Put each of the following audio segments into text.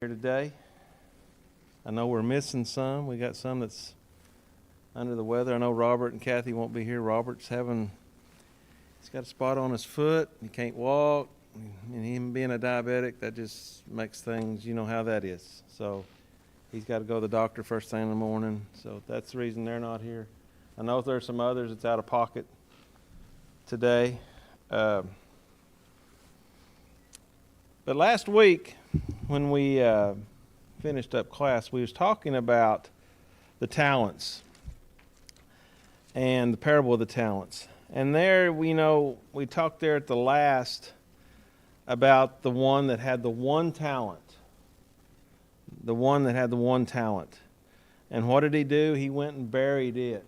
Here today. I know we're missing some. We got some that's under the weather. I know Robert and Kathy won't be here. He's got a spot on his foot. He can't walk. And him being a diabetic, that just makes things, you know how that is. So he's got to go to the doctor first thing in the morning. So that's the reason they're not here. I know there's some others that's out of pocket today. But last week, when we finished up class, we was talking about the talents and the parable of the talents. And there, we talked there at the last about the one that had the one talent. The one that had the one talent. And what did he do? He went and buried it.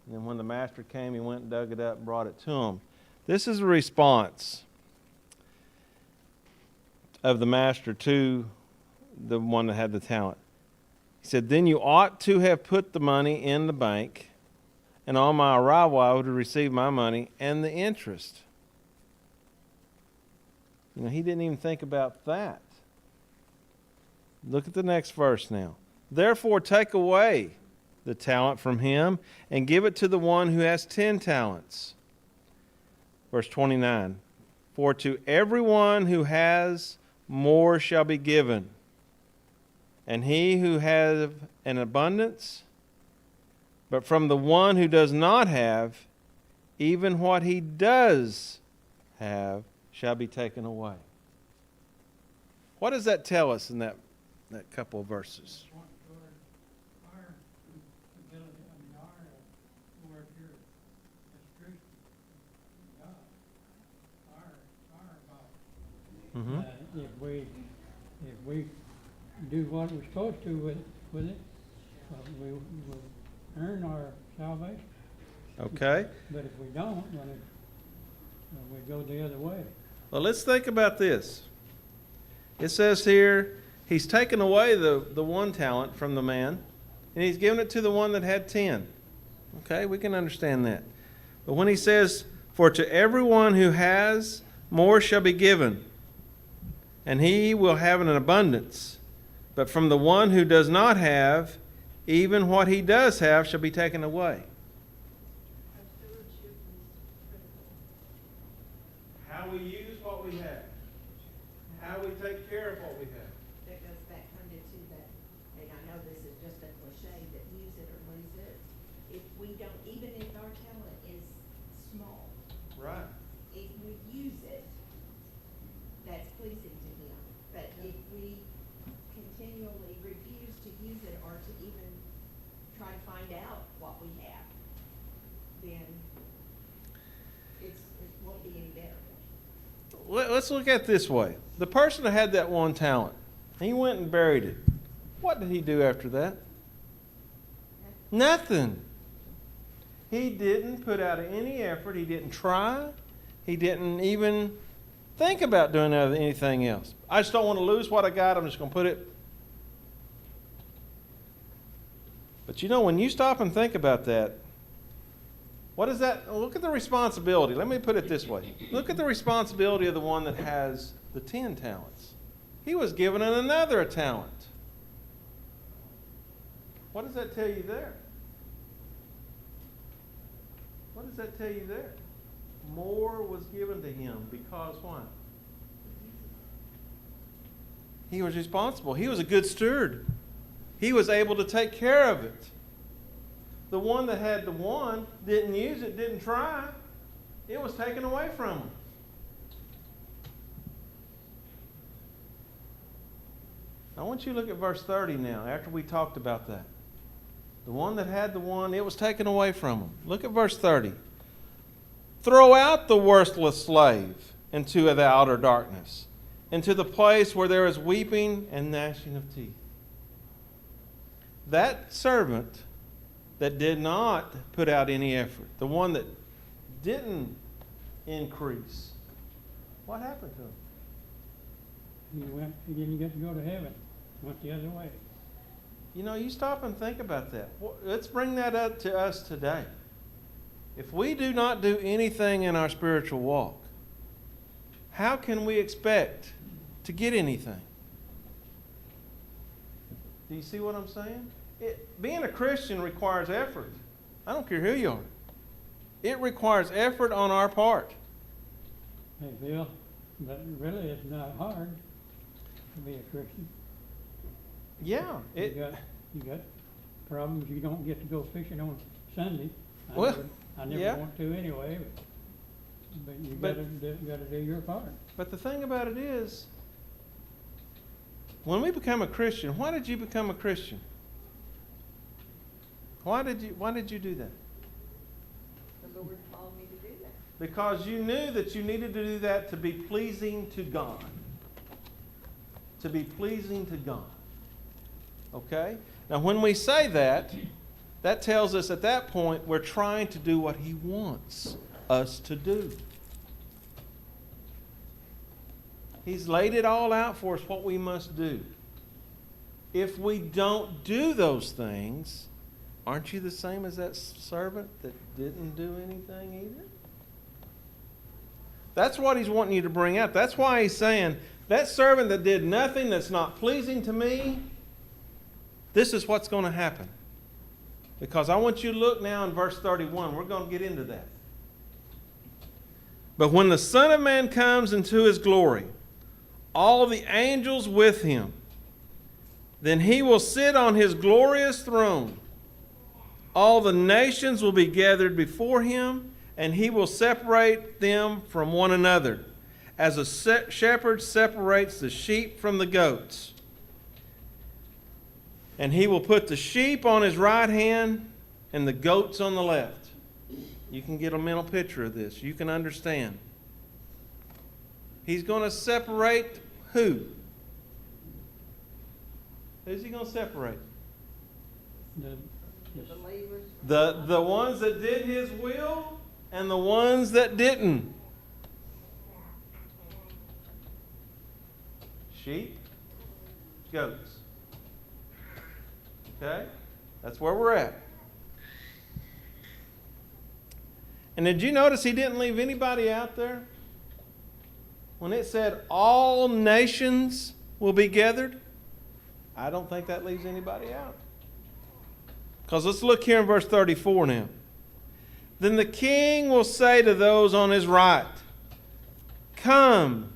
And then when the master came, he went and dug it up and brought it to him. This is a response of the master to the one that had the talent. He said, "Then you ought to have put the money in the bank, and on my arrival I would receive my money and the interest." He didn't even think about that. Look at the next verse now. "Therefore take away the talent from him and give it to the one who has 10 talents. Verse 29. "For to everyone who has more shall be given, and he who has an abundance, but from the one who does not have, even what he does have shall be taken away." What does that tell us in that couple of verses? Mm-hmm. If we do what we're supposed to with it, we will earn our salvation. Okay. But if we don't, then we go the other way. Well, let's think about this. It says here, he's taken away the one talent from the man, and he's given it to the one that had 10. Okay, we can understand that. But when he says, "For to everyone who has, more shall be given, and he will have an abundance. But from the one who does not have, even what he does have shall be taken away." How we use what we have. How we take care of what we have. That goes back kind of to that, and I know this is just a cliche, that use it or lose it. If we don't, even if our talent is small, Right. if we use it, that's pleasing to him. But if we continually refuse to use it or to even try to find out what we have, then it won't be any better. Let's look at it this way. The person that had that one talent, he went and buried it. What did he do after that? Nothing. He didn't put out any effort. He didn't try. He didn't even think about doing anything else. I just don't want to lose what I got. I'm just going to put it. But when you stop and think about that, what is that? Look at the responsibility. Let me put it this way. Look at the responsibility of the one that has the 10 talents. He was given another talent. What does that tell you there? What does that tell you there? More was given to him because what? He was responsible. He was a good steward. He was able to take care of it. The one that had the one didn't use it, didn't try. It was taken away from him. I want you to look at verse 30 now, after we talked about that. The one that had the one, it was taken away from him. Look at verse 30. "Throw out the worthless slave into the outer darkness, into the place where there is weeping and gnashing of teeth." That servant that did not put out any effort, the one that didn't increase, what happened to him? He didn't get to go to heaven. Went the other way. You stop and think about that. Let's bring that up to us today. If we do not do anything in our spiritual walk, how can we expect to get anything? Do you see what I'm saying? Being a Christian requires effort. I don't care who you are. It requires effort on our part. Hey, Bill, but really it's not hard to be a Christian. Yeah. You got problems. You don't get to go fishing on Sunday. Well, I never yeah. want to anyway, but you But- gotta do your part. But the thing about it is, when we become a Christian, why did you become a Christian? Why did you do that? The Lord called me to do that. Because you knew that you needed to do that to be pleasing to God. To be pleasing to God. Okay? Now when we say that, that tells us at that point we're trying to do what He wants us to do. He's laid it all out for us, what we must do. If we don't do those things, aren't you the same as that servant that didn't do anything either? That's what He's wanting you to bring out. That's why He's saying, that servant that did nothing that's not pleasing to me, this is what's going to happen. Because I want you to look now in verse 31. We're going to get into that. But when the Son of Man comes into His glory, all the angels with Him, then He will sit on His glorious throne. All the nations will be gathered before Him, and He will separate them from one another, as a shepherd separates the sheep from the goats. And He will put the sheep on His right hand and the goats on the left. You can get a mental picture of this. You can understand. He's going to separate who? Who's He going to separate? The Believers. The ones that did His will and the ones that didn't. Sheep, goats. Okay? That's where we're at. And did you notice He didn't leave anybody out there? When it said all nations will be gathered, I don't think that leaves anybody out. Because let's look here in verse 34 now. Then the king will say to those on his right, "Come,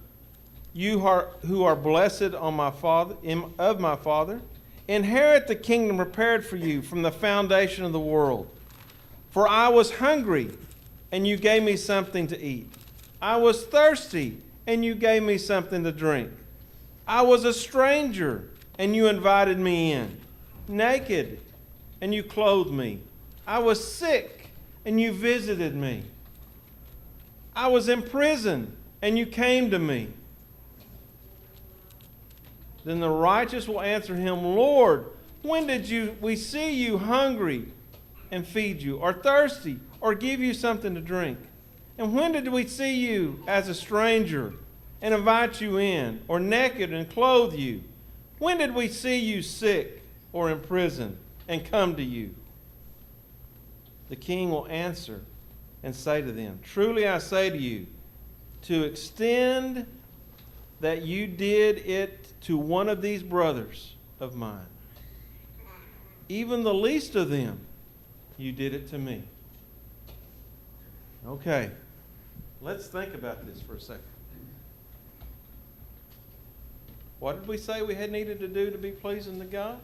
you who are blessed of my Father, inherit the kingdom prepared for you from the foundation of the world. For I was hungry, and you gave me something to eat. I was thirsty, and you gave me something to drink. I was a stranger, and you invited me in. Naked, and you clothed me. I was sick, and you visited me. I was in prison, and you came to me." Then the righteous will answer him, "Lord, when did we see you hungry and feed you, or thirsty, or give you something to drink? And when did we see you as a stranger and invite you in, or naked and clothe you? When did we see you sick or in prison and come to you?" The king will answer and say to them, "Truly I say to you, to extend that you did it to one of these brothers of mine, even the least of them, you did it to me." Okay, let's think about this for a second. What did we say we had needed to do to be pleasing to God?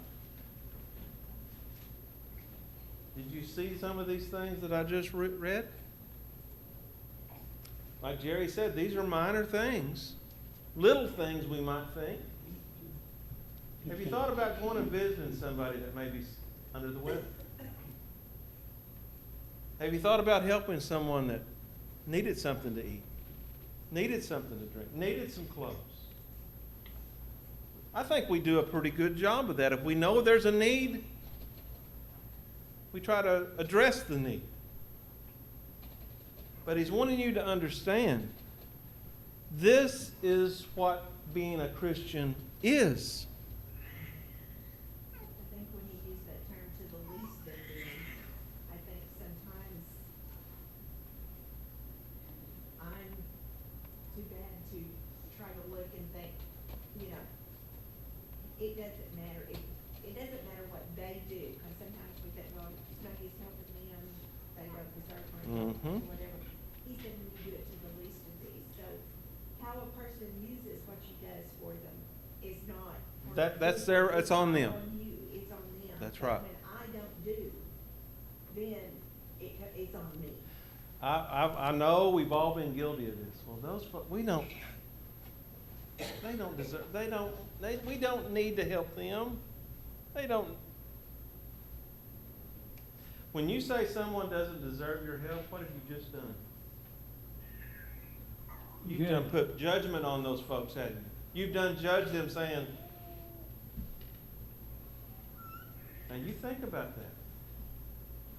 Did you see some of these things that I just read? Like Jerry said, these are minor things. Little things we might think. Have you thought about going and visiting somebody that may be under the weather? Have you thought about helping someone that needed something to eat, needed something to drink, needed some clothes? I think we do a pretty good job of that. If we know there's a need, we try to address the need. But He's wanting you to understand, this is what being a Christian is. I think when you use that term "to the least of them," I think sometimes I'm too bad to try to look and think, it doesn't matter if it doesn't matter what they do, because sometimes we think, well, nobody's helping them, they don't deserve my help, or whatever. He said when you do it to the least of these, so how a person uses what she does for them is not. That's their, it's on them. On you, it's on them. That's But right. when I don't do, then it's on me. I know we've all been guilty of this. Well, we don't deserve, we don't need to help them. They don't. When you say someone doesn't deserve your help, what have you just done? You've done put judgment on those folks, haven't you? You've done judge them saying, now you think about that.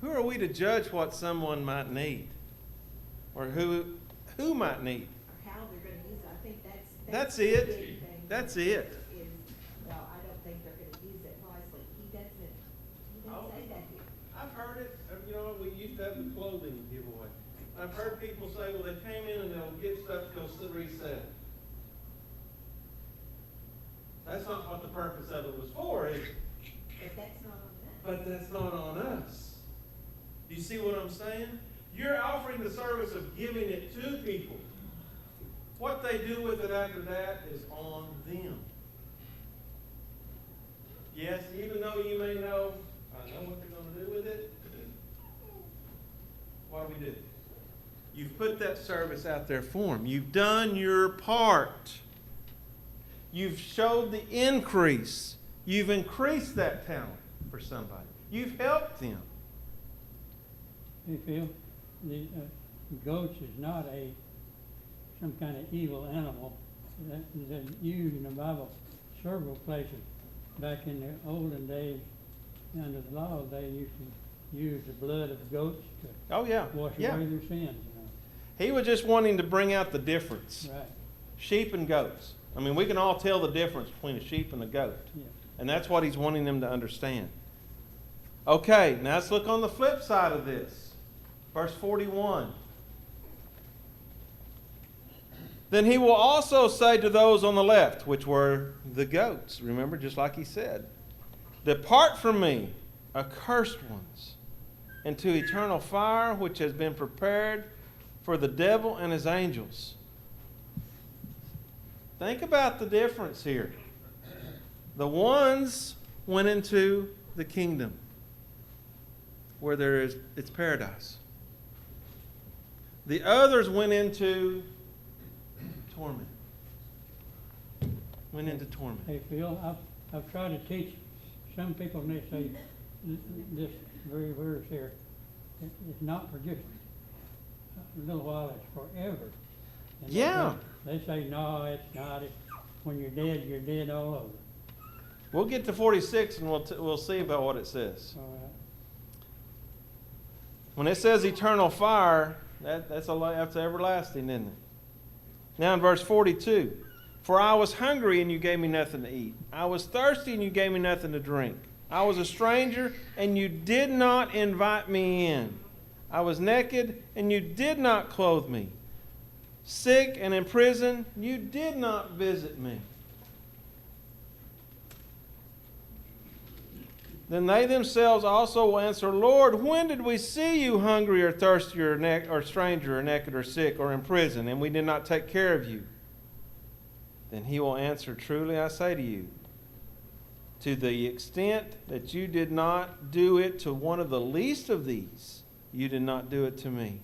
Who are we to judge what someone might need? Or who might need? Or how they're gonna use it, I think That's the it. big thing. That's it. Is, well, I don't think they're gonna use it wisely. He doesn't say that here. I've heard it, you know, we used to have the clothing giveaway. I've heard people say, well, they came in and they'll get stuff to go resell. That's not what the purpose of it was for, is it? But that's not on them. But that's not on us. You see what I'm saying? You're offering the service of giving it to people. What they do with it after that is on them. Yes, even though you may know, I know what they're going to do with it. What do? You've put that service out there for them. You've done your part. You've showed the increase. You've increased that talent for somebody. You've helped them. Hey, Phil, the goats is not some kind of evil animal. That's used in the Bible several places. Back in the olden days, under the law, they used to use the blood of goats to Oh, yeah. wash Yeah. away their sins. He was just wanting to bring out the difference. Right. Sheep and goats. I mean, we can all tell the difference between a sheep and a goat. Yeah. And that's what he's wanting them to understand. Okay, now let's look on the flip side of this. Verse 41. Then he will also say to those on the left, which were the goats, remember, just like he said, depart from me, accursed ones, into eternal fire, which has been prepared for the devil and his angels. Think about the difference here. The ones went into the kingdom where it's paradise. The others went into torment. Went into torment. Hey, Phil, I've tried to teach some people, and they say this very verse here, it's not for just a little while, it's forever. And Yeah. They say, no, it's not. When you're dead all over. We'll get to 46 and we'll see about what it says. All right. When it says eternal fire, that's everlasting, isn't it? Now in verse 42, for I was hungry and you gave me nothing to eat. I was thirsty and you gave me nothing to drink. I was a stranger and you did not invite me in. I was naked and you did not clothe me. Sick and in prison, you did not visit me. Then they themselves also will answer, Lord, when did we see you hungry or thirsty or stranger or naked or sick or in prison, and we did not take care of you? Then he will answer, truly I say to you, to the extent that you did not do it to one of the least of these, you did not do it to me.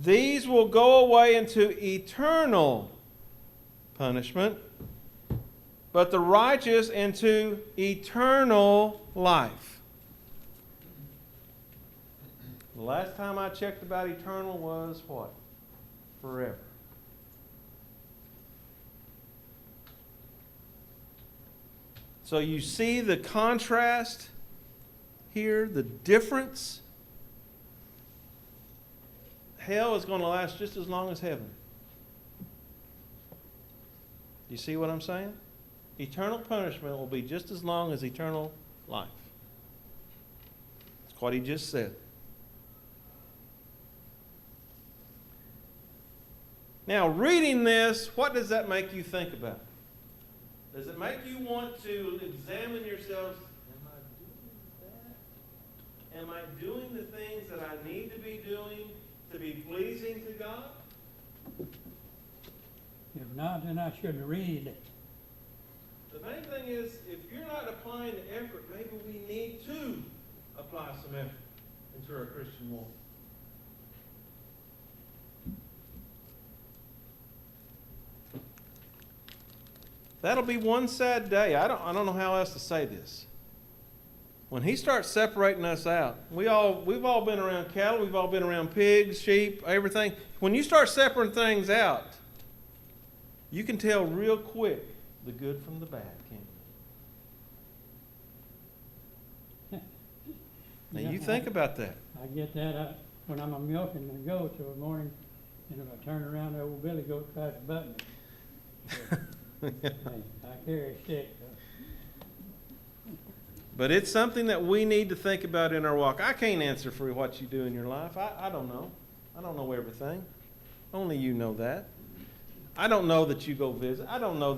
These will go away into eternal punishment, but the righteous into eternal life. The last time I checked about eternal was what? Forever. So you see the contrast here, the difference. Hell is going to last just as long as heaven. You see what I'm saying? Eternal punishment will be just as long as eternal life. That's what he just said. Now, reading this, what does that make you think about? Does it make you want to examine yourselves? Am I doing that? Am I doing the things that I need to be doing to be pleasing to God? If not, then I shouldn't read. The main thing is, if you're not applying the effort, maybe we need to apply some effort into our Christian walk. That'll be one sad day. I don't know how else to say this. When he starts separating us out, we've all been around cattle, we've all been around pigs, sheep, everything. When you start separating things out, you can tell real quick the good from the bad, can't you? Now Yeah, you think about that. I get that when I'm a milking the goats in the morning, and if I turn around, the old billy goat tries to butt me. Hey, I carry a stick. But it's something that we need to think about in our walk. I can't answer for what you do in your life. I don't know. I don't know everything. Only you know that. I don't know that you go visit. I don't know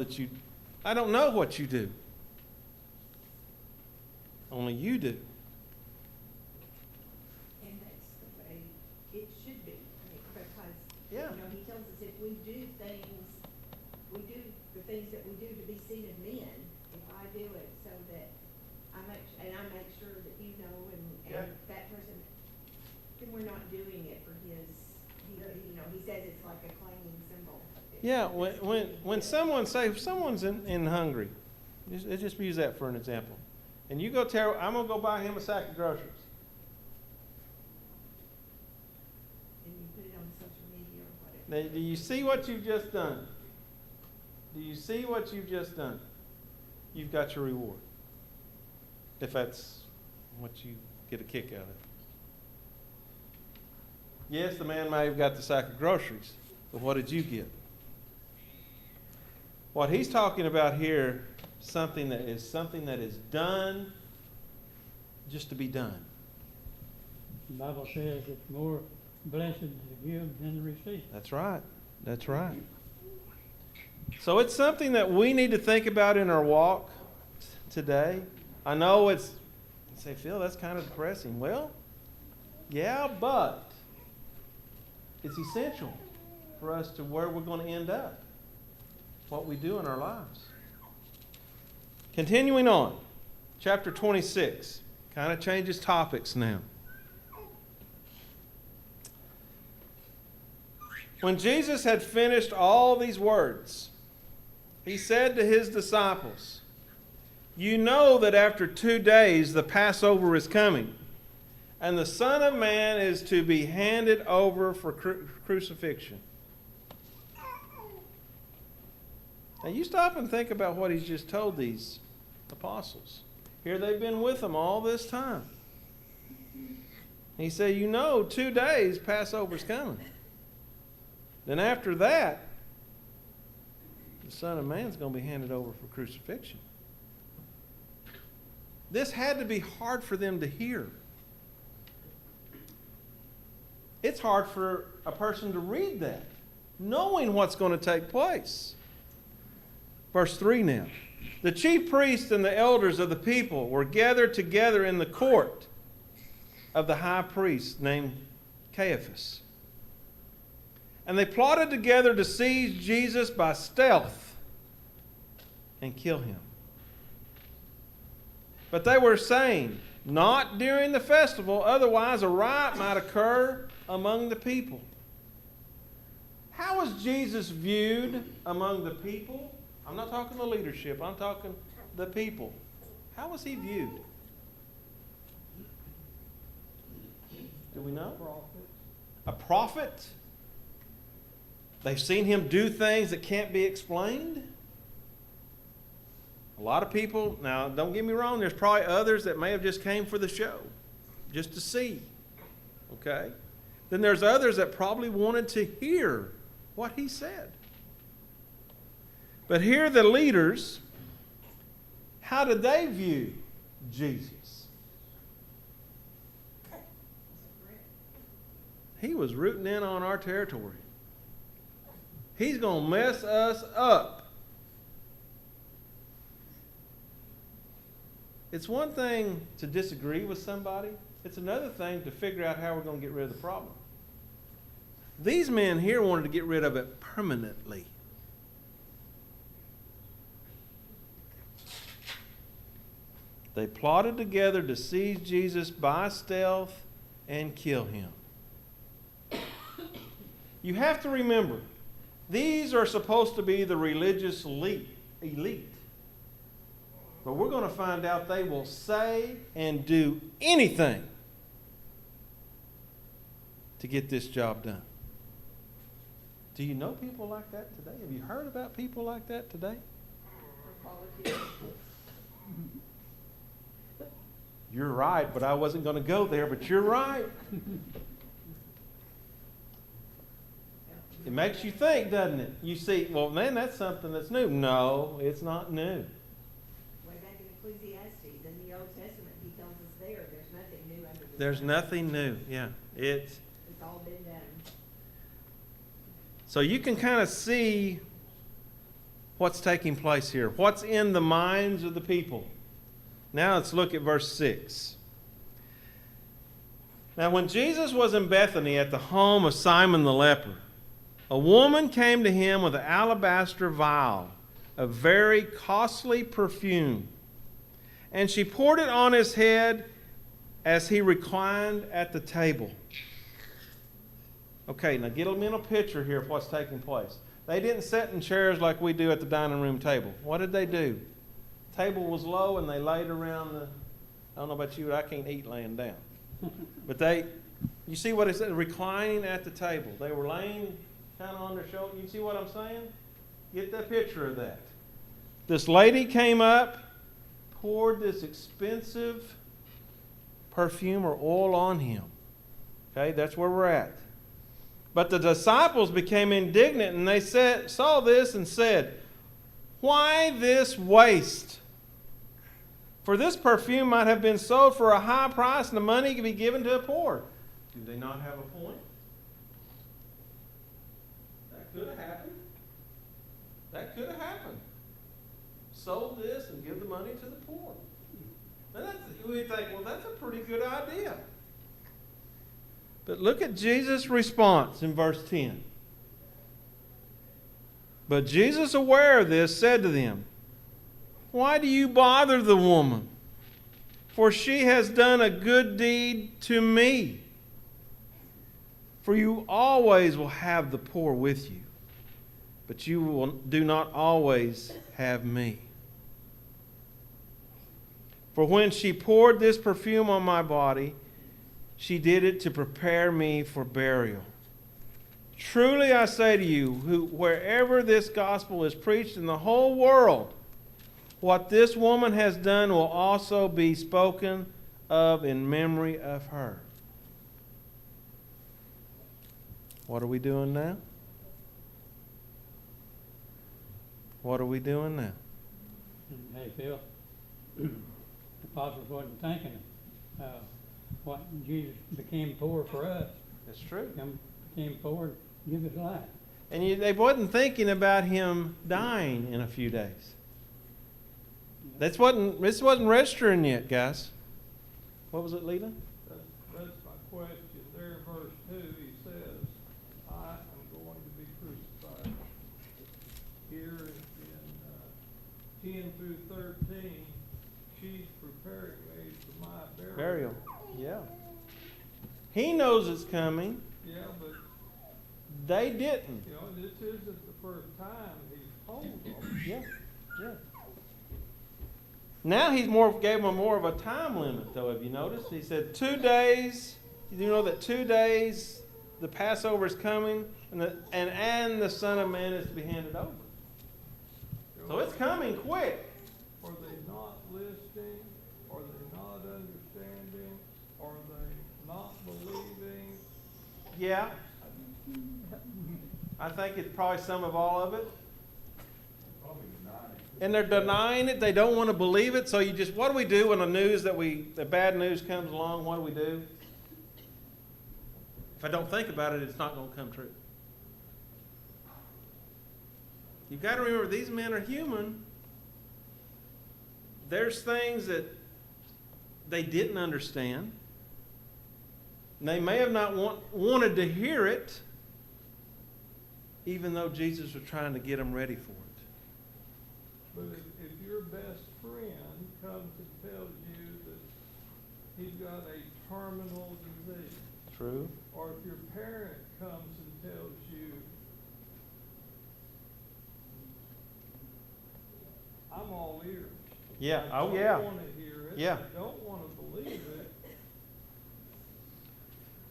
what you do. Only you do. And that's the way it should be, because, Yeah. he tells us if we do the things that we do to be seen of men, if I do it so that I make sure that Yeah. and that person, then we're not doing it for his, he says it's like a clanging cymbal. Yeah, when someone's in Hungary, just use that for an example, and you go tell, I'm going to go buy him a sack of groceries. And you put it on social media or whatever. Now, do you see what you've just done? Do you see what you've just done? You've got your reward. If that's what you get a kick out of. Yes, the man may have got the sack of groceries, but what did you get? What he's talking about here, something that is done just to be done. The Bible says it's more blessed to give than to receive. That's right. That's right. So it's something that we need to think about in our walk today. I know you say, Phil, that's kind of depressing. Well, yeah, but it's essential for us to where we're going to end up, what we do in our lives. Continuing on, chapter 26, kind of changes topics now. When Jesus had finished all these words, he said to his disciples, "You know that after 2 days the Passover is coming, and the Son of Man is to be handed over for crucifixion." Now you stop and think about what he's just told these apostles. Here they've been with him all this time. He said, 2 days Passover's coming. Then after that, the Son of Man's going to be handed over for crucifixion. This had to be hard for them to hear. It's hard for a person to read that, knowing what's going to take place. Verse 3 now. The chief priests and the elders of the people were gathered together in the court of the high priest named Caiaphas. And they plotted together to seize Jesus by stealth and kill him. But they were saying, not during the festival, otherwise a riot might occur among the people. How was Jesus viewed among the people? I'm not talking the leadership, I'm talking the people. How was he viewed? Do we know? A prophet? They've seen him do things that can't be explained. A lot of people, now don't get me wrong, there's probably others that may have just came for the show, just to see. Okay? Then there's others that probably wanted to hear what he said. But here the leaders, how did they view Jesus? He was rooting in on our territory. He's going to mess us up. It's one thing to disagree with somebody. It's another thing to figure out how we're going to get rid of the problem. These men here wanted to get rid of it permanently. They plotted together to seize Jesus by stealth and kill him. You have to remember, these are supposed to be the religious elite. But we're going to find out they will say and do anything to get this job done. Do you know people like that today? Have you heard about people like that today? You're right, but I wasn't going to go there, but you're right. It makes you think, doesn't it? You see, well, man, that's something that's new. No, it's not new. Way back in Ecclesiastes, in the Old Testament, he tells us there, there's nothing new under the sun. There's nothing new. Yeah, It's all been done. So you can kind of see what's taking place here. What's in the minds of the people. Now let's look at verse 6. Now when Jesus was in Bethany at the home of Simon the leper, a woman came to him with an alabaster vial of very costly perfume, and she poured it on his head as he reclined at the table. Okay, now get a mental picture here of what's taking place. They didn't sit in chairs like we do at the dining room table. What did they do? The table was low and they laid around the, I don't know about you, but I can't eat laying down. But you see what it said? Reclining at the table. They were laying kind of on their shoulder. You see what I'm saying? Get that picture of that. This lady came up, poured this expensive perfume or oil on him. Okay, that's where we're at. But the disciples became indignant, and they saw this and said, "Why this waste? For this perfume might have been sold for a high price, and the money could be given to the poor." Do they not have a point? That could have happened. That could have happened. Sold this and give the money to the poor. And we think, well, that's a pretty good idea. But look at Jesus' response in verse 10. But Jesus, aware of this, said to them, "Why do you bother the woman? For she has done a good deed to me. For you always will have the poor with you, but you do not always have me. For when she poured this perfume on my body, she did it to prepare me for burial. Truly I say to you, wherever this gospel is preached in the whole world, what this woman has done will also be spoken of in memory of her." What are we doing now? What are we doing now? Hey, Phil, the apostles wasn't thinking what Jesus became poor for us. That's true. Became poor, give his life. And they wasn't thinking about him dying in a few days. This wasn't registering yet, guys. What was it, Lena? That's my question. There in verse 2, he says, "I am going to be crucified." Here in 10 through 13, she's preparing me for my burial. Yeah. He knows it's coming. Yeah, but They didn't. you know, this isn't the first time he's told them. Yeah. Now gave them more of a time limit, though. Have you noticed? He said 2 days. You know that 2 days the Passover is coming, and the Son of Man is to be handed over. So it's coming quick. Are they not listening? Are they not understanding? Are they not believing? Yeah. I think it's probably some of all of it. And they're denying it. They don't want to believe it. So what do we do when the bad news comes along? What do we do? If I don't think about it, it's not going to come true. You've got to remember, these men are human. There's things that they didn't understand. They may have not wanted to hear it, even though Jesus was trying to get them ready for it. But if your best friend comes and tells you that he's got a terminal disease, True. or if your parent comes and tells you, I'm all ears. Yeah. I Oh, yeah. don't want to hear it. Yeah. I don't want to believe it.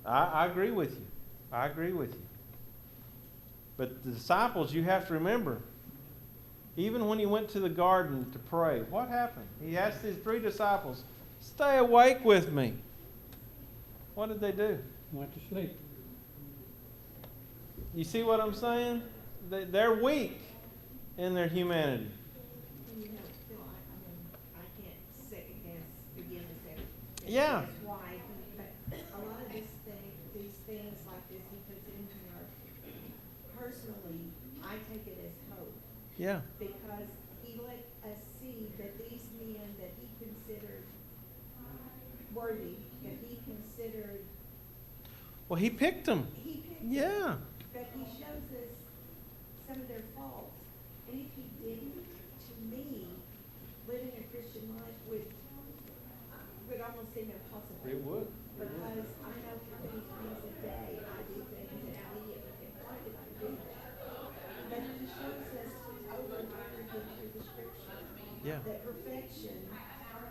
I agree with you. I agree with you. But the disciples, you have to remember, even when he went to the garden to pray, what happened? He asked his 3 disciples, stay awake with me. What did they do? Went to sleep. You see what I'm saying? They're weak in their humanity. And you know, Phil, I can't begin to second Yeah. guess why, but a lot of these things like this, he puts in here. Personally, I take it as hope, Yeah. because he let us see that these men that he considered worthy, that he considered, Well, he picked them. he picked them. Yeah. But he shows us some of their faults. And if he didn't, to me, living a Christian life would almost seem impossible. It would. Because I know how many times a day I do things and immediately think, why did I do that? But he shows us over and over again through the scripture Yeah. that perfection,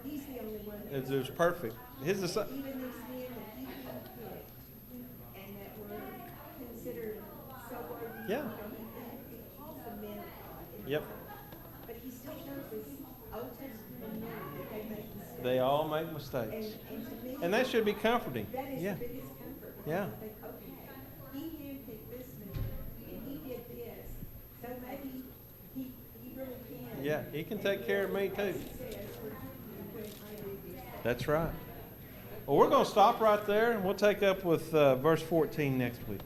he's the only one that It was perfect. His disciples. even these men that he handpicked and that were considered so worthy. Yeah. He calls them men of God in the Yep. Bible. But he still shows us Old Testament men that they make mistakes. They all make mistakes. And to me, And that should be comforting. that is Yeah. the biggest comfort. Because Yeah. I think, okay, he handpicked this man and he did this, so maybe he really can. Yeah, he can take care of me too. As he says, when I do these things. That's right. Well, we're going to stop right there, and we'll take up with verse 14 next week.